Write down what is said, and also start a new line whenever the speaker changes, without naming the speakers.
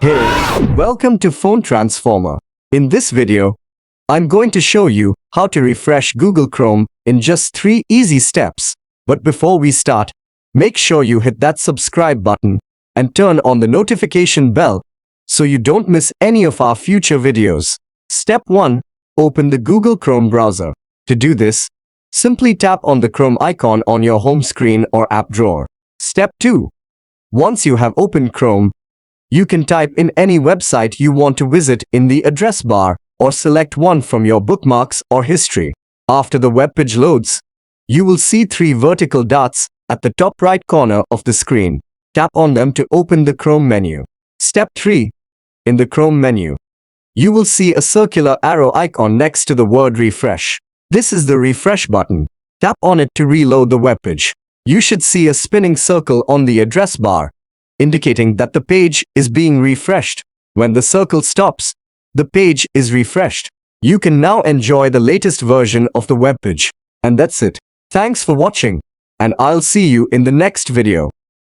Hey, welcome to Phone Transformer. In this video, I'm going to show you how to refresh Google Chrome in just 3 easy steps. But before we start, make sure you hit that subscribe button and turn on the notification bell so you don't miss any of our future videos. Step 1. Open the Google Chrome browser. To do this, simply tap on the Chrome icon on your home screen or app drawer. Step 2. Once you have opened Chrome, you can type in any website you want to visit in the address bar or select one from your bookmarks or history. After the web page loads, you will see 3 vertical dots at the top right corner of the screen. Tap on them to open the Chrome menu. Step 3. In the Chrome menu, you will see a circular arrow icon next to the word refresh. This is the refresh button. Tap on it to reload the web page. You should see a spinning circle on the address bar, indicating that the page is being refreshed. When the circle stops, the page is refreshed. You can now enjoy the latest version of the web page. And that's it. Thanks for watching, and I'll see you in the next video.